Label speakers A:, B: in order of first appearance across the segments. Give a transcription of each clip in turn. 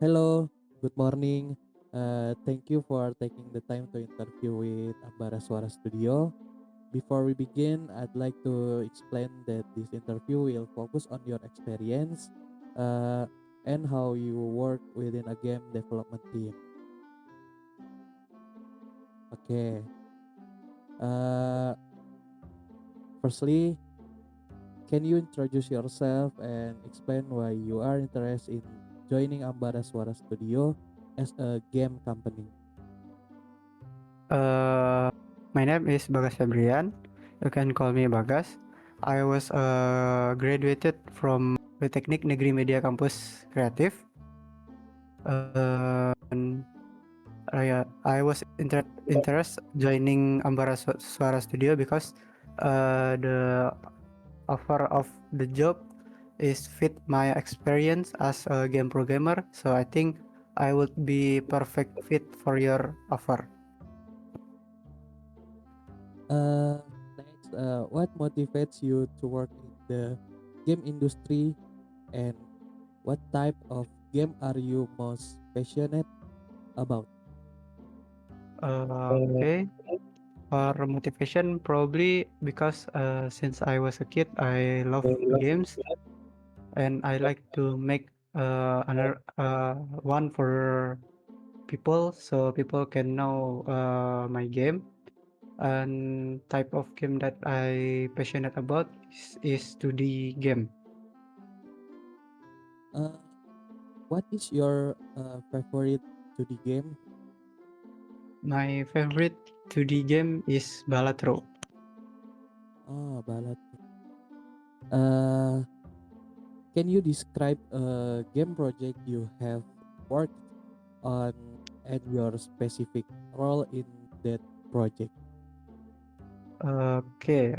A: Hello, good morning. Thank you for taking the time to interview with Ambara Suara Studio. Before we begin, I'd like to explain that this interview will focus on your experience uh, and how you work within a game development team. Okay. Uh, Firstly, can you introduce yourself and explain why you are interested in joining Ambara Suara Studio as a game company?
B: Uh, my name is Bagas Febrian. You can call me Bagas. I was graduated from Politeknik Negeri Media Kampus Kreatif. And I was interest joining Ambara Suara Studio because the offer of the job is fit my experience as a game programmer. So I think I would be perfect fit for your offer.
A: Uh, Next, what motivates you to work in the game industry, and what type of game are you most passionate about?
B: Okay. For motivation, probably because since I was a kid, I love games and I like to make another one for people so people can know my game. And type of game that I passionate about is 2D game.
A: Uh, what is your favorite 2D game?
B: My favorite 2D game is Balatro.
A: Oh, Balat. Uh, can you describe a game project you have worked on and your specific role in that project?
B: Okay,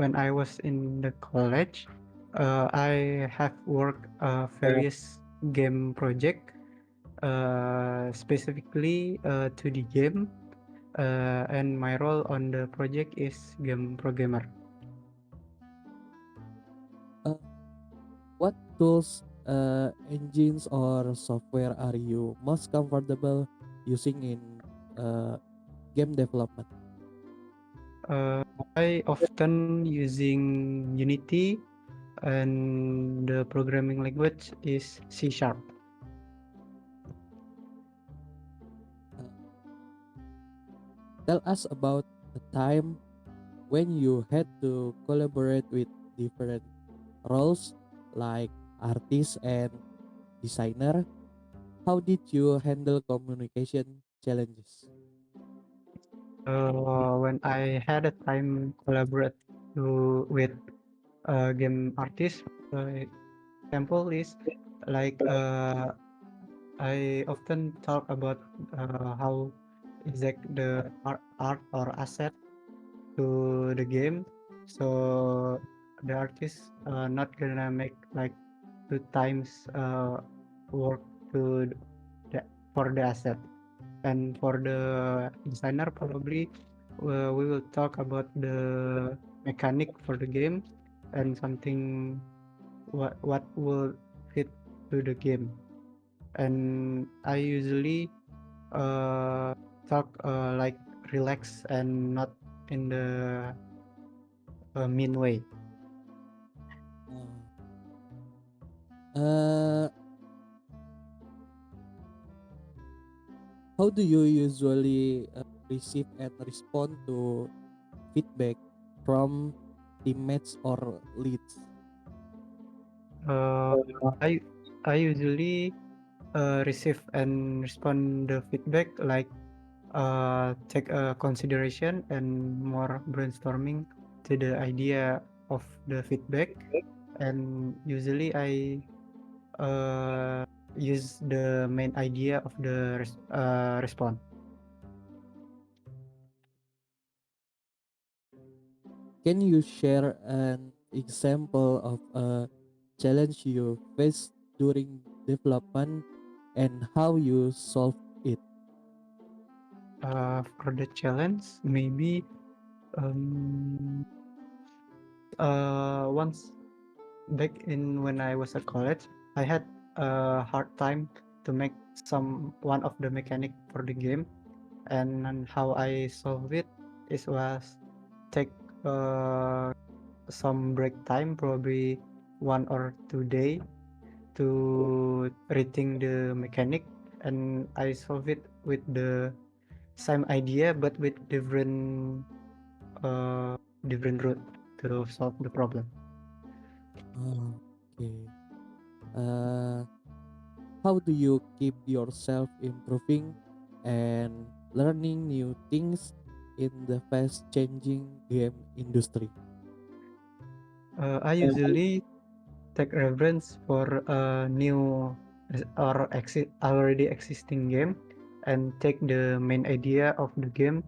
B: when I was in the college, I have worked various game project, specifically 2D game, and my role on the project is game programmer.
A: Uh, what tools, engines, or software are you most comfortable using in uh, game development?
B: Uh, I often using Unity, and the programming language is C Sharp.
A: Uh, Tell us about a time when you had to collaborate with different roles like artist and designer. How did you handle communication challenges?
B: When I had a time collaborate with game artist, example is like I often talk about how exact the art or asset to the game, so the artist not gonna make like two times work to the, for the asset. And for the designer, probably we will talk about the mechanic for the game and something what will fit to the game. And I usually uh, talk like relax and not in the mean way.
A: Uh, how do you usually receive and respond to feedback from teammates or leads?
B: Uh, I I usually receive and respond the feedback like take a consideration and more brainstorming to the idea of the feedback. And usually I uh, use the main idea of the response.
A: Can you share an example of a challenge you faced during development and how you solved it?
B: For the challenge, maybe um, once back in when I was at college, I had a hard time to make one of the mechanic for the game, and how I solve it was take uh, some break time, probably 1 or 2 day, to rethink the mechanic, and I solve it with the same idea but with uh, different route to solve the problem.
A: Oh, okay. Uh, how do you keep yourself improving and learning new things in the fast changing game industry?
B: I usually take reference for a new or already existing game, and take the main idea of the game,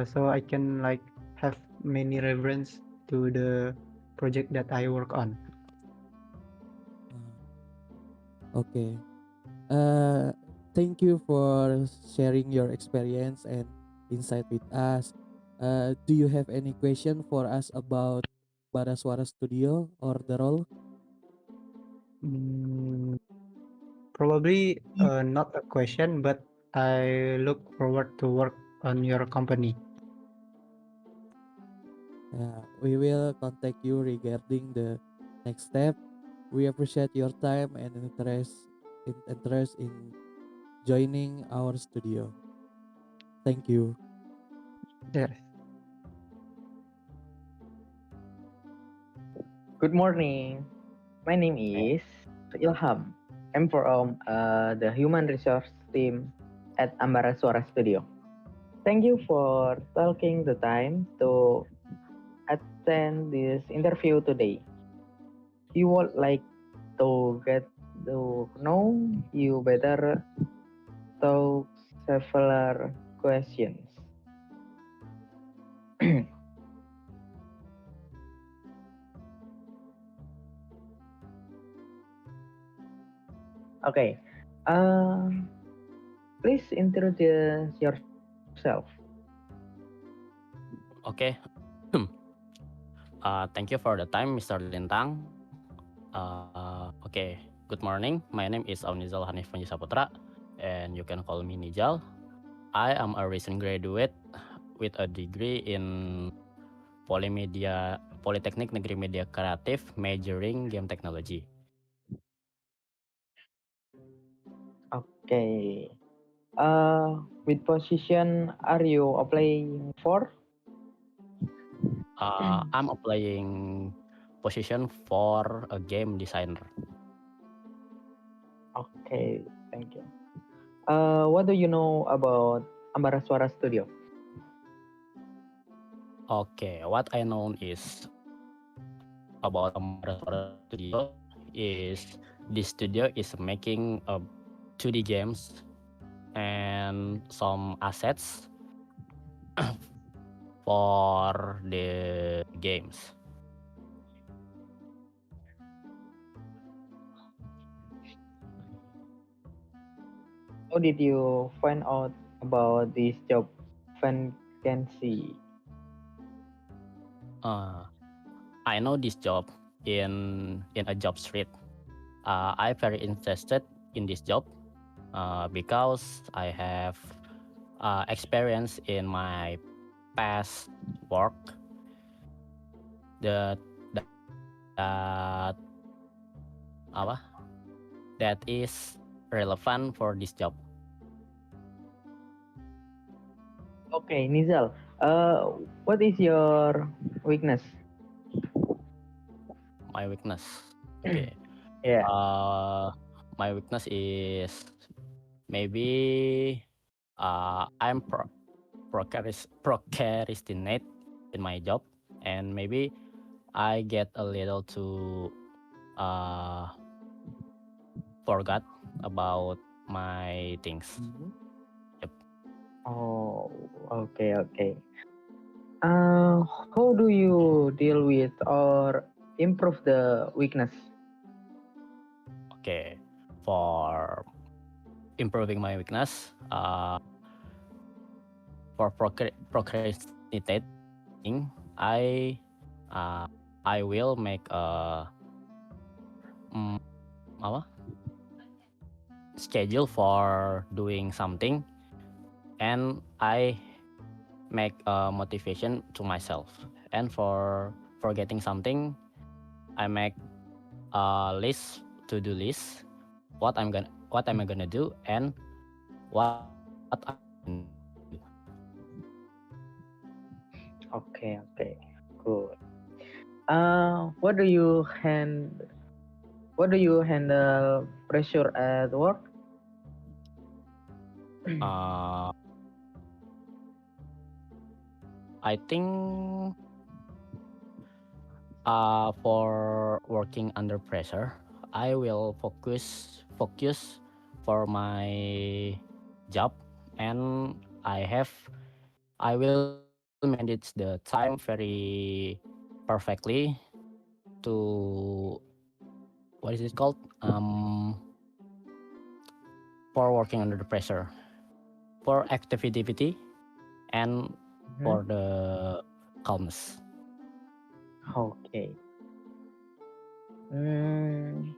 B: so I can like have many reference to the project that I work on.
A: Okay. Uh, Thank you for sharing your experience and insight with us. Do you have any question for us about Baraswara Studio or the role?
B: Mm, Probably not a question, but I look forward to work on your company.
A: We will contact you regarding the next step. We appreciate your time and interest in joining our studio. Thank you.
B: Yes.
C: Good morning. My name is Ilham. I'm from the Human Resource team at Ambara Suara Studio. Thank you for taking the time to attend this interview today. We would like to get to know you better through several questions. Okay. Uh, Please introduce yourself.
D: Okay. Thank you for the time, Mr. Lintang. Okay. Good morning. My name is Aunizal Hanif Panjisaputra, and you can call me Nijal. I am a recent graduate with a degree in Politeknik Negeri Media Kreatif, majoring game technology.
C: Okay. Which position are you applying for?
D: I'm applying position for a game designer.
C: Okay, thank you. What do you know about Ambara Suara Studio?
D: Okay, what I know is about Ambara Suara Studio is this studio is making 2D games and some assets for the games.
C: How did you find out about this job vacancy?
D: Uh, I know this job in a job street. I'm very interested in this job because I have experience in my past work that that apa that is relevant for this job.
C: Okay, Nizal. What is your weakness?
D: My weakness. Okay.
C: Yeah.
D: My weakness is maybe I'm procrastinate in my job, and maybe I get a little too uh, forgot about my things. Yep.
C: Oh, okay, okay. How do you deal with or improve the weakness?
D: Okay, for improving my weakness, for procrastinating, uh, I will make a apa schedule for doing something, and I make a motivation to myself. And for getting something, I make a list, to-do list, what am I gonna do, and what I can do.
C: Okay, okay, good. What do you handle pressure at work?
D: Uh, I think for working under pressure, I will focus for my job, and I will manage the time very perfectly to, what is it called, for working under the pressure, for activity, and
C: Mhm.
D: for the calmness.
C: Okay. Mm,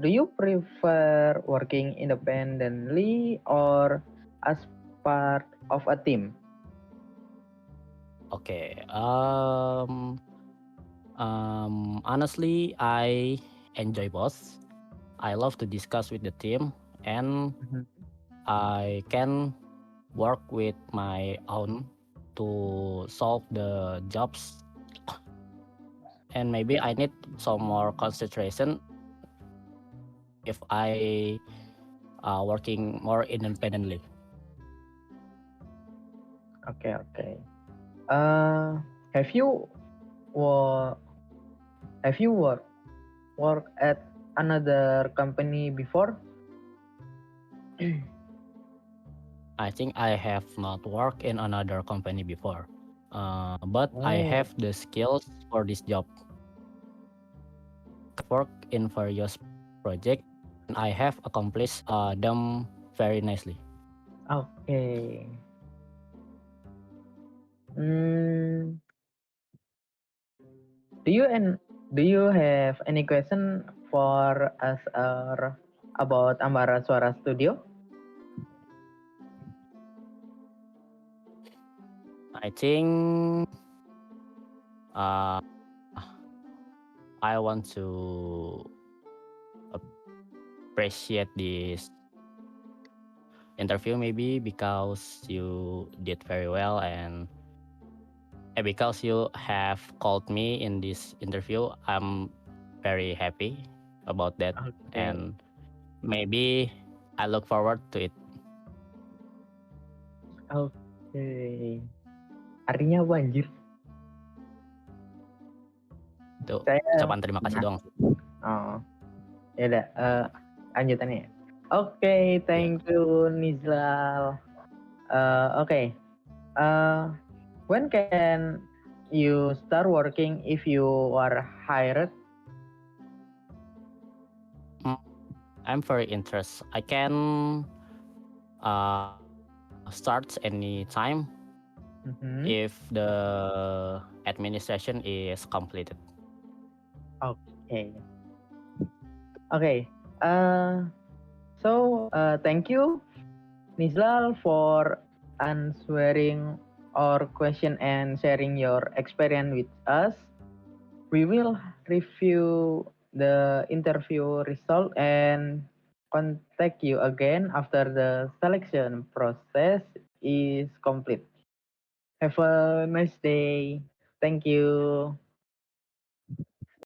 C: do you prefer working independently or as part of a team?
D: Okay. Honestly, I enjoy both. I love to discuss with the team, and
C: Mhm.
D: I can work with my own to solve the jobs. And maybe I need some more concentration if I working more independently.
C: Okay, okay. Have you wo- have you work at another company before?
D: I think I have not worked in another company before, but I
C: Oh,
D: have the skills for this job. Work in various projects, and I have accomplished them very nicely.
C: okay. Mm, do you and do you have any question for us about Ambara Suara Studio?
D: I think uh, I want to appreciate this interview maybe because you did very well, and because you have called me in this interview. I'm very happy about that,
C: Okay,
D: and maybe I look forward to it.
C: okay. Artinya apa anjir?
D: Itu
C: Saya
D: ucapan terima kasih doang sih.
C: oh, ya udah lanjutannya. Okay,
D: Iya.
C: thank you Nizlal. Okay. When can you start working if you are hired?
D: I'm very interested. I can start any time
C: Mhm.
D: if the administration is completed.
C: Okay. Okay. Thank you, Nizlal, for answering our question and sharing your experience with us. We will review the interview result and contact you again after the selection process is complete. Have a nice day. Thank you.